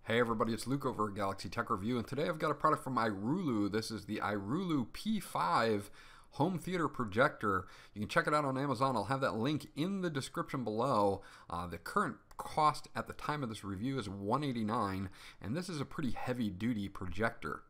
Hey everybody, it's Luke over at Galaxy Tech Review, and today I've got a product from iRulu. This is the iRulu P5 home theater projector. You can check it out on Amazon. I'll have that link in the description below. The current cost at the time of this review is $189, and this is a pretty heavy duty projector.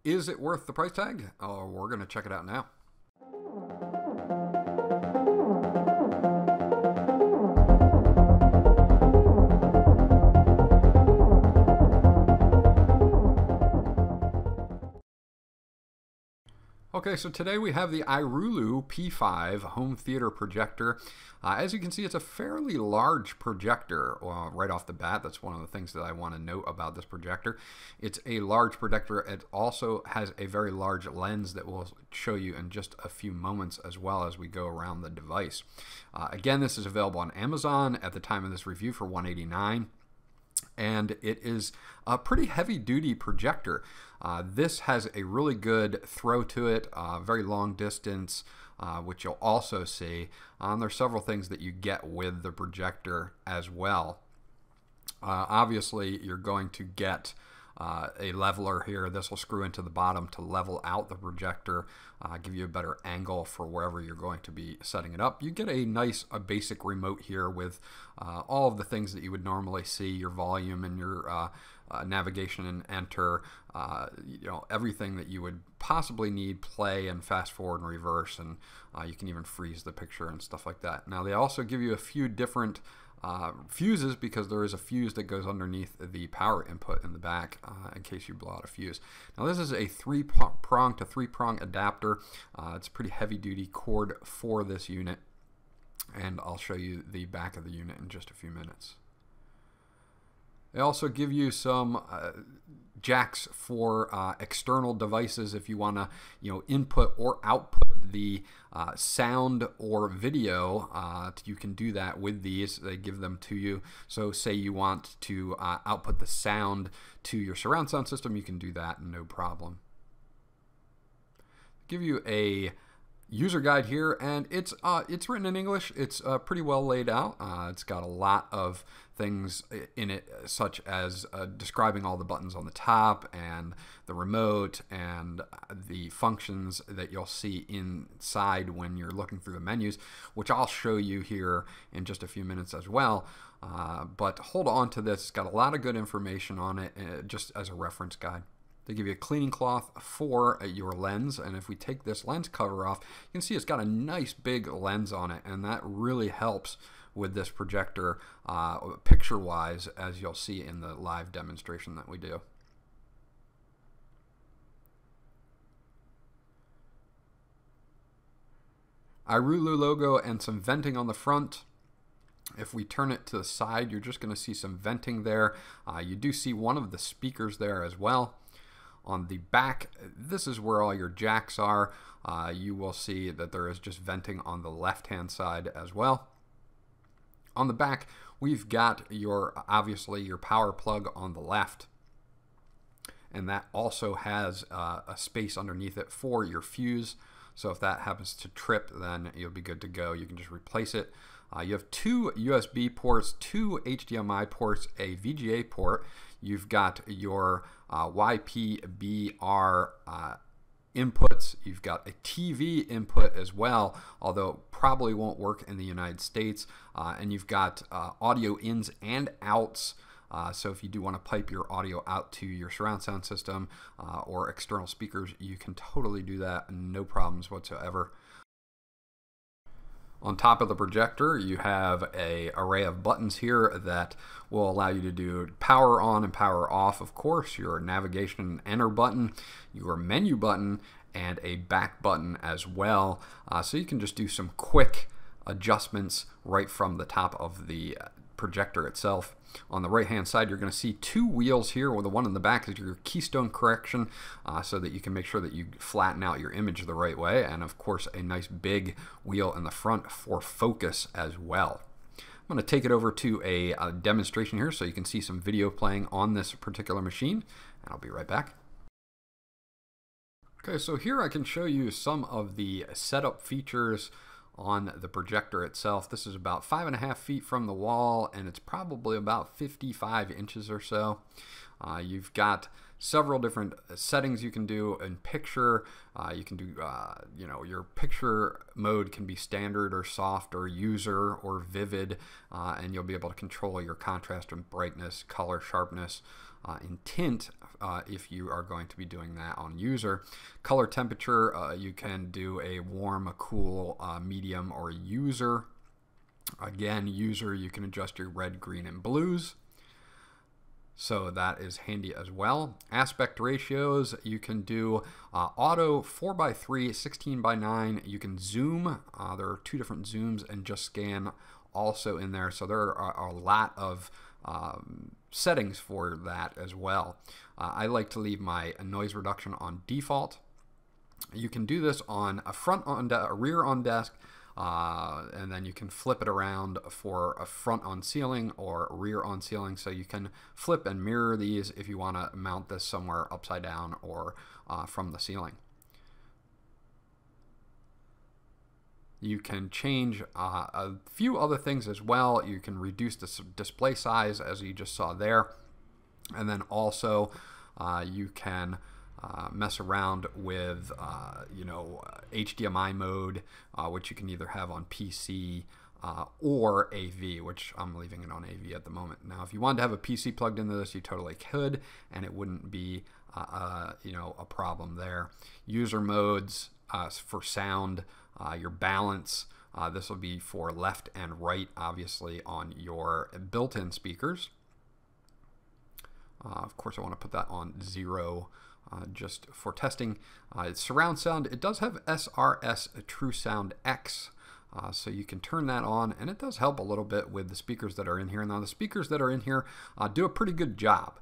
Is it worth the price tag? Oh, we're going to check it out now. Okay, so today we have the iRulu P5 home theater projector. As you can see, it's a fairly large projector right off the bat. That's one of the things that I want to note about this projector. It's a large projector. It also has a very large lens that we'll show you in just a few moments as well as we go around the device. Again, this is available on Amazon at the time of this review for $189. And it is a pretty heavy-duty projector. This has a really good throw to it, very long distance, which you'll also see. There's several things that you get with the projector as well. Obviously, you're going to get a leveler here. This will screw into the bottom to level out the projector, give you a better angle for wherever you're going to be setting it up. You get a nice basic remote here with all of the things that you would normally see, your volume and your navigation and enter, everything that you would possibly need, play and fast forward and reverse, and you can even freeze the picture and stuff like that. Now they also give you a few different fuses, because there is a fuse that goes underneath the power input in the back in case you blow out a fuse. Now this is a three-prong to three-prong adapter. It's a pretty heavy-duty cord for this unit, and I'll show you the back of the unit in just a few minutes. They also give you some jacks for external devices if you want to, input or output the sound or video. You can do that with these. They give them to you. So say you want to output the sound to your surround sound system, you can do that, no problem. Give you a user guide here, and it's written in English. It's pretty well laid out. It's got a lot of things in it, such as describing all the buttons on the top and the remote and the functions that you'll see inside when you're looking through the menus, which I'll show you here in just a few minutes as well. But hold on to this. It's got a lot of good information on it, just as a reference guide. They give you a cleaning cloth for your lens, and if we take this lens cover off, you can see it's got a nice big lens on it, and that really helps with this projector picture-wise, as you'll see in the live demonstration that we do. iRulu logo and some venting on the front. If we turn it to the side, you're just going to see some venting there. You do see one of the speakers there as well. On the back, this is where all your jacks are. You will see that there is just venting on the left-hand side as well. On the back, we've got obviously your power plug on the left, and that also has a space underneath it for your fuse. So if that happens to trip, then you'll be good to go. You can just replace it. You have two USB ports, two HDMI ports, a VGA port. You've got your YPBR inputs. You've got a TV input as well, although it probably won't work in the United States. And you've got audio ins and outs. So if you do want to pipe your audio out to your surround sound system or external speakers, you can totally do that, no problems whatsoever. On top of the projector, you have an array of buttons here that will allow you to do power on and power off, of course, your navigation and enter button, your menu button, and a back button as well. So you can just do some quick adjustments right from the top of the projector itself. On the right hand side, you're going to see two wheels here, where the one in the back is your keystone correction, so that you can make sure that you flatten out your image the right way, and of course a nice big wheel in the front for focus as well. I'm going to take it over to a demonstration here so you can see some video playing on this particular machine, and I'll be right back. Okay, so here I can show you some of the setup features on the projector itself. This is about 5.5 feet from the wall, and it's probably about 55 inches or so. You've got several different settings you can do in picture. You can do, your picture mode can be standard or soft or user or vivid, and you'll be able to control your contrast and brightness, color, sharpness, in tint if you are going to be doing that on user. Color temperature, you can do a warm, a cool, medium, or user. Again, user, you can adjust your red, green, and blues. So that is handy as well. Aspect ratios, you can do auto 4:3, 16:9. You can zoom. There are 2 different zooms, and just scan also in there. So there are a lot of settings for that as well. I like to leave my noise reduction on default. You can do this on a rear on desk, and then you can flip it around for a front on ceiling or rear on ceiling. So you can flip and mirror these if you want to mount this somewhere upside down or from the ceiling. You can change a few other things as well. You can reduce the display size, as you just saw there. And then also you can mess around with HDMI mode, which you can either have on PC or AV, which I'm leaving it on AV at the moment. Now, if you wanted to have a PC plugged into this, you totally could, and it wouldn't be a problem there. User modes for sound, your balance. This will be for left and right, obviously, on your built-in speakers. Of course, I want to put that on 0 just for testing. Surround sound, it does have SRS True Sound X, so you can turn that on, and it does help a little bit with the speakers that are in here. Now, the speakers that are in here do a pretty good job.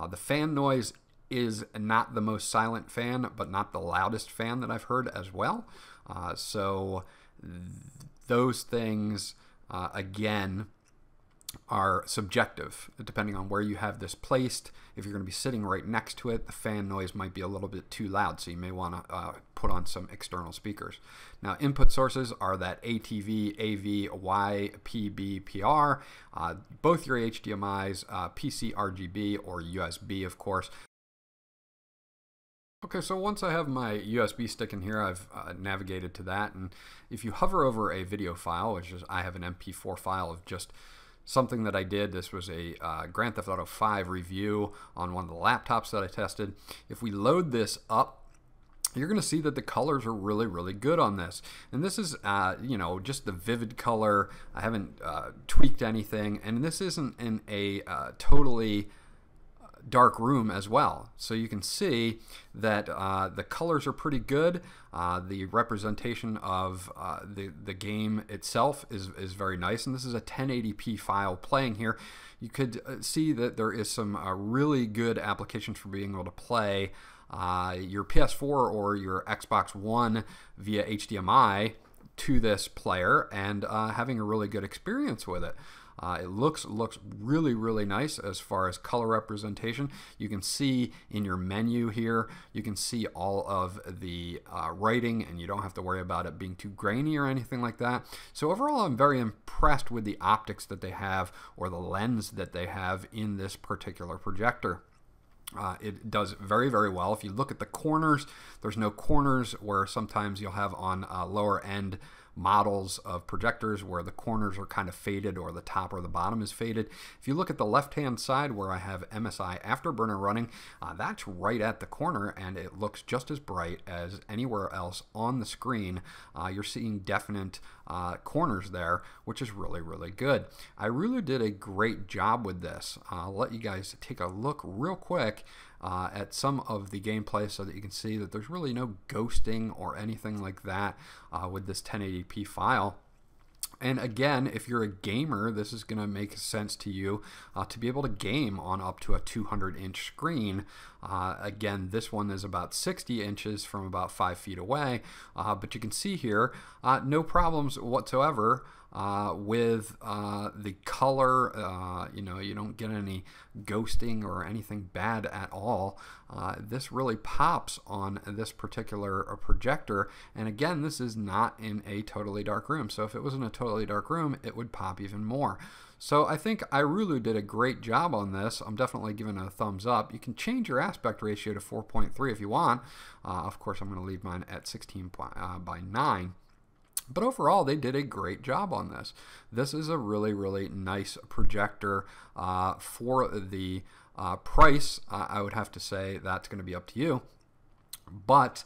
The fan noise is not the most silent fan, but not the loudest fan that I've heard as well. So those things, again, are subjective depending on where you have this placed. If you're going to be sitting right next to it, the fan noise might be a little bit too loud, so you may want to put on some external speakers. Now, input sources are that ATV, AV, YPB, PR, both your HDMIs, PC RGB, or USB, of course. Okay, so once I have my USB stick in here, I've navigated to that, and if you hover over a video file, which is, I have an MP4 file of just something that I did. This was a Grand Theft Auto 5 review on one of the laptops that I tested. If we load this up, you're going to see that the colors are really, really good on this. And this is, just the vivid color. I haven't tweaked anything, and this isn't in a totally dark room as well. So you can see that the colors are pretty good. The representation of the game itself is very nice, and this is a 1080p file playing here. You could see that there is some really good applications for being able to play your PS4 or your Xbox One via HDMI to this player and having a really good experience with it. It looks really, really nice as far as color representation. You can see in your menu here, you can see all of the writing, and you don't have to worry about it being too grainy or anything like that. So overall, I'm very impressed with the optics that they have, or the lens that they have in this particular projector. It does very, very well. If you look at the corners, there's no corners where sometimes you'll have on lower end models of projectors where the corners are kind of faded or the top or the bottom is faded. If you look at the left hand side where I have MSI Afterburner running, that's right at the corner, and it looks just as bright as anywhere else on the screen. You're seeing definite corners there, which is really, really good. iRulu did a great job with this. I'll let you guys take a look real quick at some of the gameplay so that you can see that there's really no ghosting or anything like that with this 1080p file. And again, if you're a gamer, this is going to make sense to you to be able to game on up to a 200-inch screen. Again, this one is about 60 inches from about 5 feet away, but you can see here, no problems whatsoever with the color. You know, you don't get any ghosting or anything bad at all. This really pops on this particular projector, and again, this is not in a totally dark room, so if it was in a totally dark room, it would pop even more. So I think iRulu did a great job on this. I'm definitely giving it a thumbs up. You can change your aspect ratio to 4.3 if you want. Of course, I'm going to leave mine at 16 by 9. But overall, they did a great job on this. This is a really, really nice projector for the price. I would have to say that's going to be up to you. But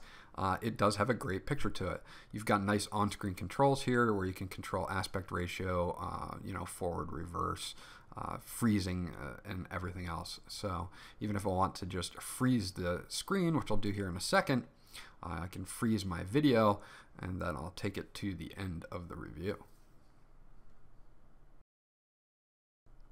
it does have a great picture to it. You've got nice on-screen controls here where you can control aspect ratio, you know, forward, reverse, freezing, and everything else. So even if I want to just freeze the screen, which I'll do here in a second, I can freeze my video, and then I'll take it to the end of the review.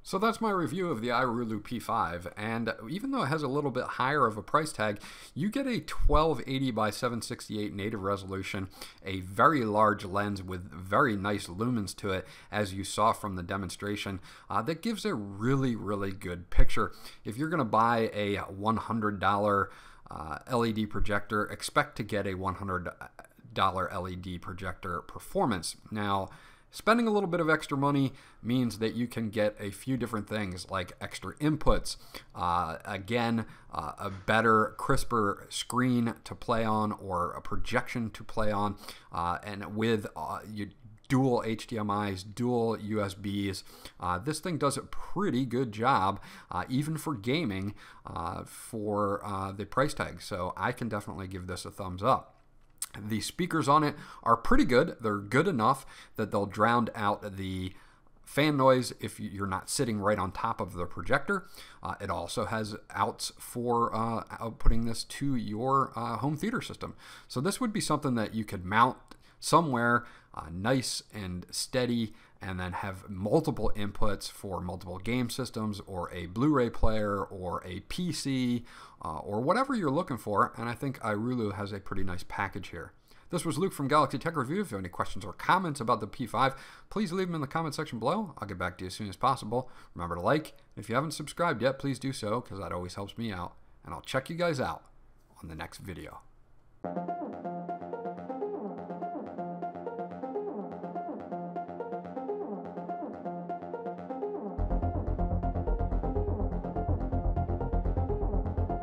So that's my review of the iRulu P5, and even though it has a little bit higher of a price tag, you get a 1280 by 768 native resolution, a very large lens with very nice lumens to it, as you saw from the demonstration, that gives a really, really good picture. If you're going to buy a $100 LED projector, expect to get a $100 LED projector performance. Now, spending a little bit of extra money means that you can get a few different things like extra inputs, again, a better, crisper screen to play on or a projection to play on, and with dual HDMIs, dual USBs. This thing does a pretty good job, even for gaming, for the price tag. So I can definitely give this a thumbs up. The speakers on it are pretty good. They're good enough that they'll drown out the fan noise if you're not sitting right on top of the projector. It also has outs for outputting this to your home theater system. So this would be something that you could mount somewhere nice and steady, and then have multiple inputs for multiple game systems or a Blu-ray player or a PC or whatever you're looking for. And I think iRulu has a pretty nice package here. This was Luke from Galaxy Tech Review. If you have any questions or comments about the P5, please leave them in the comment section below. I'll get back to you as soon as possible. Remember to like. If you haven't subscribed yet, please do so, because that always helps me out. And I'll check you guys out on the next video.